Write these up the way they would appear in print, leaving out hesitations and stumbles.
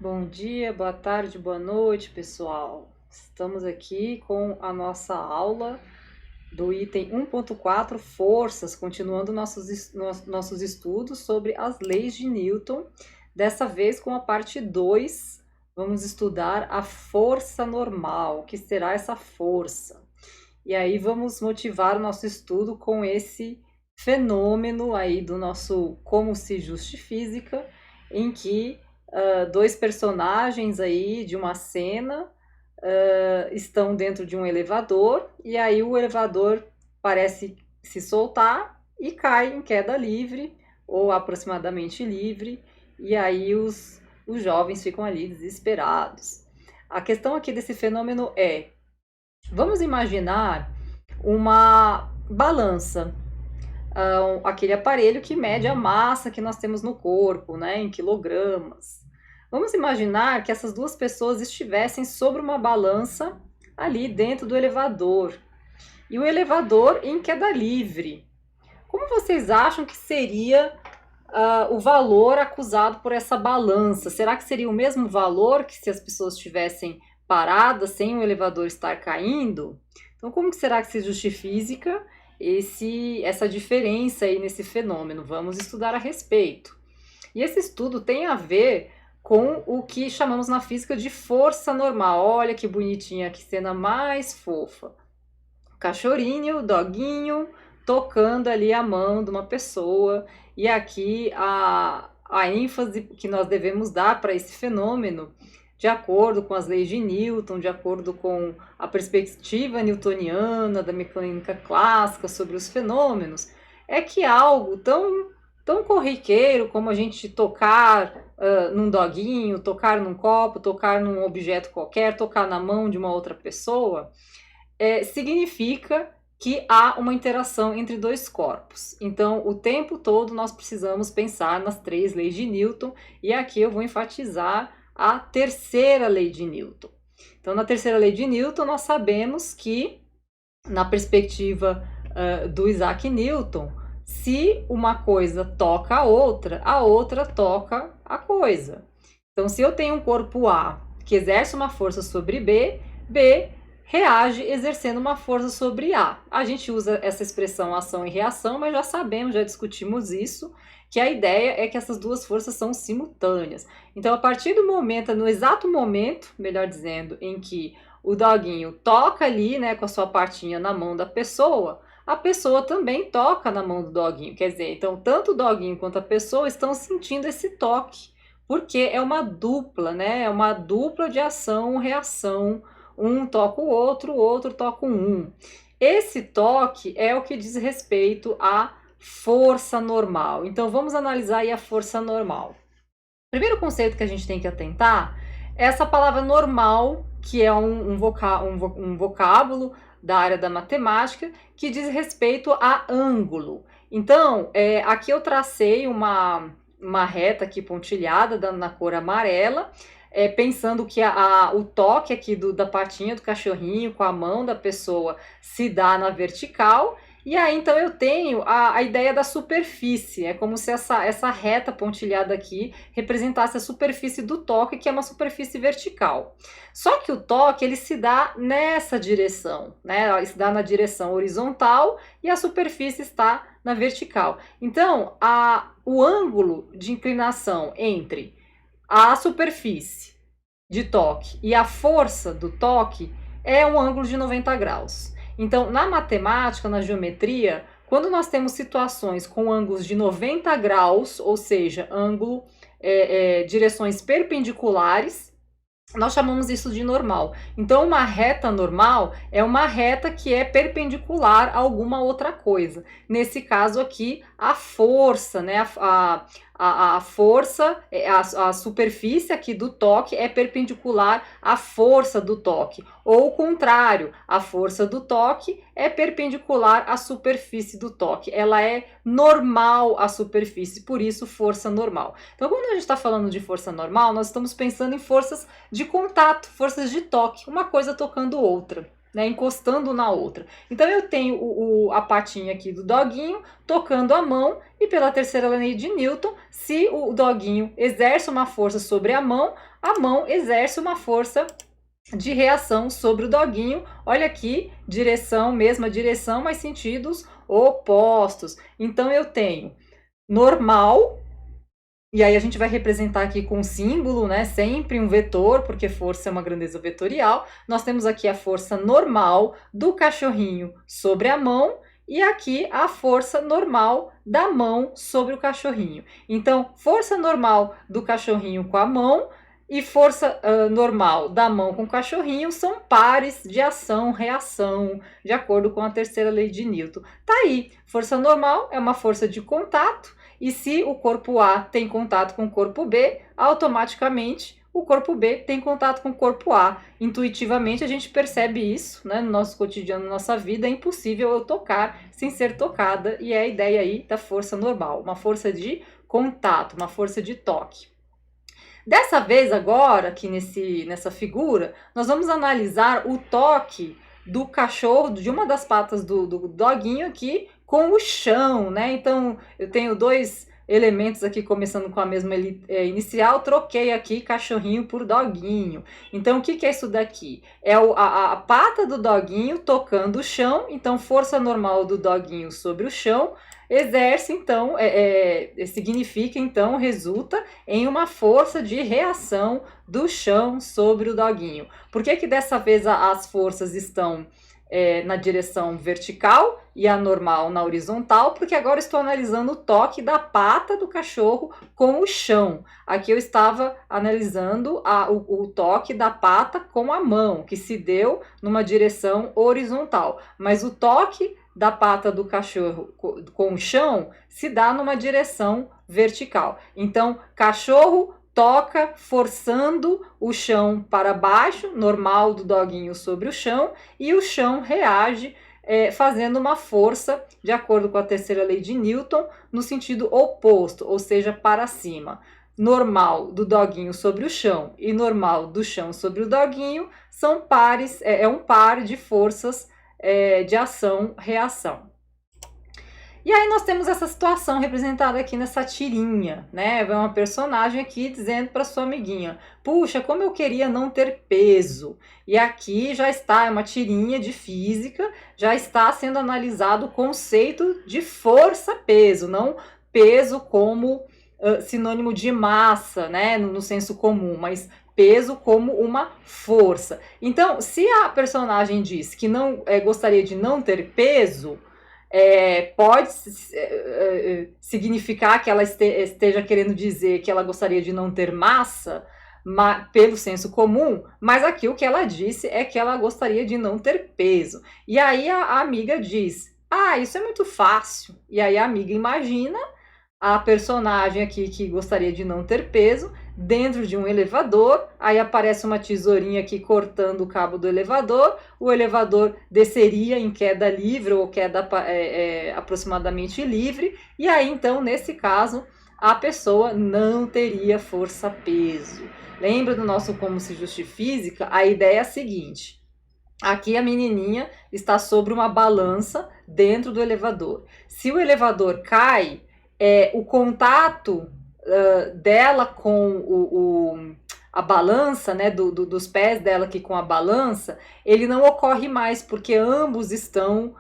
Bom dia, boa tarde, boa noite, pessoal. Estamos aqui com a nossa aula do item 1.4, forças, continuando nossos estudos sobre as leis de Newton. Dessa vez com a parte 2, vamos estudar a força normal. O que será essa força? E aí vamos motivar o nosso estudo com esse fenômeno aí do nosso Como se Juste Física, em que dois personagens aí de uma cena estão dentro de um elevador e aí o elevador parece se soltar e cai em queda livre ou aproximadamente livre, e aí os jovens ficam ali desesperados. A questão aqui desse fenômeno é: vamos imaginar uma balança, aquele aparelho que mede a massa que nós temos no corpo, né, em quilogramas. Vamos imaginar que essas duas pessoas estivessem sobre uma balança ali dentro do elevador e o elevador em queda livre. Como vocês acham que seria o valor acusado por essa balança? Será que seria o mesmo valor que se as pessoas estivessem paradas sem o elevador estar caindo? Então, como que será que se justifica essa diferença aí nesse fenômeno? Vamos estudar a respeito. E esse estudo tem a ver com o que chamamos na física de força normal. Olha que bonitinha, que cena mais fofa. Cachorrinho, doguinho, tocando ali a mão de uma pessoa. E aqui a ênfase que nós devemos dar para esse fenômeno, de acordo com as leis de Newton, de acordo com a perspectiva newtoniana da mecânica clássica sobre os fenômenos, é que algo tão corriqueiro como a gente tocar num doguinho, tocar num copo, tocar num objeto qualquer, tocar na mão de uma outra pessoa, significa que há uma interação entre dois corpos. Então, o tempo todo nós precisamos pensar nas três leis de Newton, e aqui eu vou enfatizar a terceira lei de Newton. Então, na terceira lei de Newton, nós sabemos que, na perspectiva do Isaac Newton, se uma coisa toca a outra toca a coisa. Então, se eu tenho um corpo A que exerce uma força sobre B, B reage exercendo uma força sobre A. A gente usa essa expressão ação e reação, mas já sabemos, já discutimos isso, que a ideia é que essas duas forças são simultâneas. Então, a partir do momento, no exato momento, melhor dizendo, em que o doguinho toca ali, né, com a sua patinha na mão da pessoa, a pessoa também toca na mão do doguinho. Quer dizer, então, tanto o doguinho quanto a pessoa estão sentindo esse toque, porque é uma dupla, né? É uma dupla de ação-reação. Um toca o outro toca um. Esse toque é o que diz respeito à força normal. Então, vamos analisar aí a força normal. Primeiro conceito que a gente tem que atentar é essa palavra normal, que é um vocábulo da área da matemática, que diz respeito a ângulo. Então, aqui eu tracei uma reta aqui pontilhada na cor amarela, pensando que o toque aqui da patinha do cachorrinho com a mão da pessoa se dá na vertical. E aí, então, eu tenho a ideia da superfície. É como se essa reta pontilhada aqui representasse a superfície do toque, que é uma superfície vertical. Só que o toque, ele se dá nessa direção, né? Ele se dá na direção horizontal e a superfície está na vertical. Então, o ângulo de inclinação entre a superfície de toque e a força do toque é um ângulo de 90 graus. Então, na matemática, na geometria, quando nós temos situações com ângulos de 90 graus, ou seja, direções perpendiculares, nós chamamos isso de normal. Então, uma reta normal é uma reta que é perpendicular a alguma outra coisa. Nesse caso aqui, a força, né? A força, a superfície aqui do toque é perpendicular à força do toque. Ou o contrário, a força do toque é perpendicular à superfície do toque. Ela é normal à superfície, por isso força normal. Então, quando a gente está falando de força normal, nós estamos pensando em forças de contato, forças de toque, uma coisa tocando outra. né, encostando na outra. Então eu tenho a patinha aqui do doguinho tocando a mão, e pela terceira lei de Newton, se o doguinho exerce uma força sobre a mão exerce uma força de reação sobre o doguinho. Olha aqui, direção, mesma direção, mas sentidos opostos. Então eu tenho normal, e aí a gente vai representar aqui com símbolo, né? Sempre um vetor, porque força é uma grandeza vetorial. Nós temos aqui a força normal do cachorrinho sobre a mão, e aqui a força normal da mão sobre o cachorrinho. Então, força normal do cachorrinho com a mão e força normal da mão com o cachorrinho são pares de ação-reação, de acordo com a terceira lei de Newton. Tá aí, força normal é uma força de contato, e se o corpo A tem contato com o corpo B, automaticamente o corpo B tem contato com o corpo A. Intuitivamente a gente percebe isso, né, no nosso cotidiano, na nossa vida. É impossível eu tocar sem ser tocada, e é a ideia aí da força normal, uma força de contato, uma força de toque. Dessa vez agora, aqui nessa figura, nós vamos analisar o toque do cachorro, de uma das patas do doguinho aqui, com o chão, né? Então, eu tenho dois elementos aqui começando com a mesma inicial, troquei aqui cachorrinho por doguinho. Então, o que é isso daqui? É a pata do doguinho tocando o chão, então força normal do doguinho sobre o chão, exerce, então, significa, então, resulta em uma força de reação do chão sobre o doguinho. Por que dessa vez as forças estão na direção vertical e a normal na horizontal? Porque agora estou analisando o toque da pata do cachorro com o chão. Aqui eu estava analisando o toque da pata com a mão, que se deu numa direção horizontal. Mas o toque da pata do cachorro com o chão se dá numa direção vertical. Então, cachorro toca forçando o chão para baixo, normal do doguinho sobre o chão, e o chão reage fazendo uma força, de acordo com a terceira lei de Newton, no sentido oposto, ou seja, para cima. Normal do doguinho sobre o chão e normal do chão sobre o doguinho são pares, um par de forças de ação-reação. E aí nós temos essa situação representada aqui nessa tirinha, né? É uma personagem aqui dizendo para sua amiguinha: puxa, como eu queria não ter peso. E aqui já está, é uma tirinha de física, já está sendo analisado o conceito de força-peso, não peso como sinônimo de massa, né? No senso comum, mas peso como uma força. Então, se a personagem diz que não gostaria de não ter peso, pode significar que ela esteja querendo dizer que ela gostaria de não ter massa, pelo senso comum, mas aqui o que ela disse é que ela gostaria de não ter peso. E aí a amiga diz: ah, isso é muito fácil. E aí a amiga imagina a personagem aqui que gostaria de não ter peso dentro de um elevador, aí aparece uma tesourinha aqui cortando o cabo do elevador, o elevador desceria em queda livre ou queda aproximadamente livre, e aí então nesse caso a pessoa não teria força-peso. Lembra do nosso Como se Justifica? A ideia é a seguinte: aqui a menininha está sobre uma balança dentro do elevador. Se o elevador cai, o contato dela com a balança, né, dos pés dela aqui com a balança, ele não ocorre mais, porque ambos estão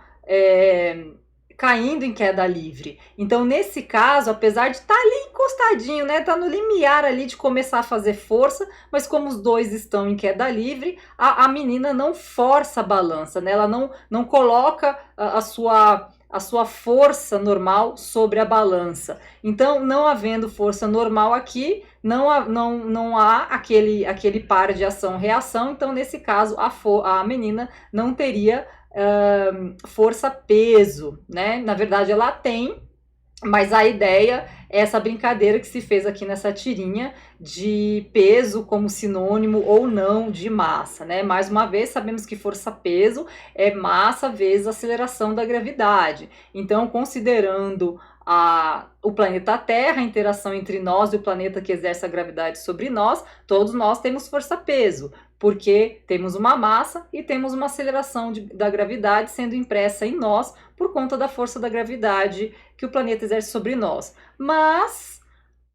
caindo em queda livre. Então, nesse caso, apesar de estar ali encostadinho, né, tá no limiar ali de começar a fazer força, mas como os dois estão em queda livre, a menina não força a balança, né, ela não coloca a sua força normal sobre a balança. Então, não havendo força normal aqui, não há aquele par de ação-reação. Então, nesse caso, a menina não teria força-peso, né? Na verdade, ela tem, mas a ideia é essa brincadeira que se fez aqui nessa tirinha de peso como sinônimo ou não de massa, né? Mais uma vez, sabemos que força-peso é massa vezes aceleração da gravidade. Então, considerando o planeta Terra, a interação entre nós e o planeta que exerce a gravidade sobre nós, todos nós temos força-peso. porque temos uma massa e temos uma aceleração da gravidade sendo impressa em nós por conta da força da gravidade que o planeta exerce sobre nós. Mas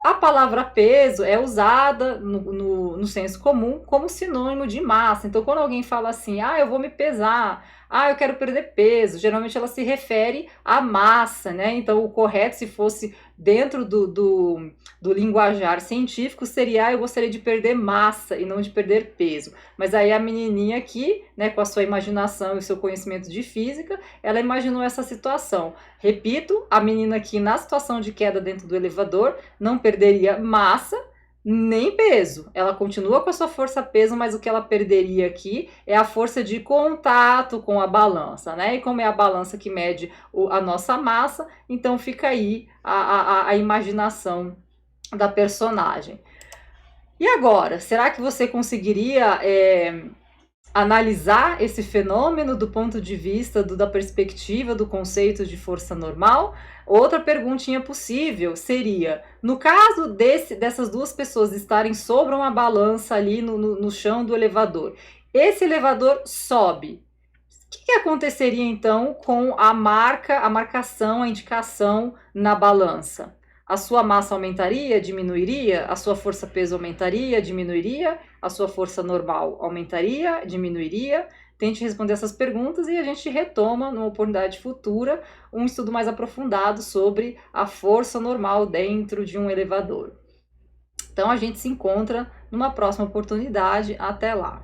a palavra peso é usada no senso comum como sinônimo de massa. Então, quando alguém fala assim, eu vou me pesar, eu quero perder peso, geralmente ela se refere à massa, né? Então, o correto, se fosse dentro do linguajar científico, seria, eu gostaria de perder massa e não de perder peso. Mas aí a menininha aqui, né, com a sua imaginação e o seu conhecimento de física, ela imaginou essa situação. Repito, a menina aqui na situação de queda dentro do elevador não perderia massa nem peso. Ela continua com a sua força-peso, mas o que ela perderia aqui é a força de contato com a balança, né? E como é a balança que mede a nossa massa, então fica aí a imaginação da personagem. E agora, será que você conseguiria analisar esse fenômeno do ponto de vista da perspectiva do conceito de força normal? Outra perguntinha possível seria, no caso dessas duas pessoas estarem sobre uma balança ali no chão do elevador, esse elevador sobe. O que aconteceria então com a marcação, a indicação na balança? A sua massa aumentaria, diminuiria? A sua força-peso aumentaria, diminuiria? A sua força normal aumentaria, diminuiria? Tente responder essas perguntas e a gente retoma, numa oportunidade futura, um estudo mais aprofundado sobre a força normal dentro de um elevador. Então, a gente se encontra numa próxima oportunidade. Até lá!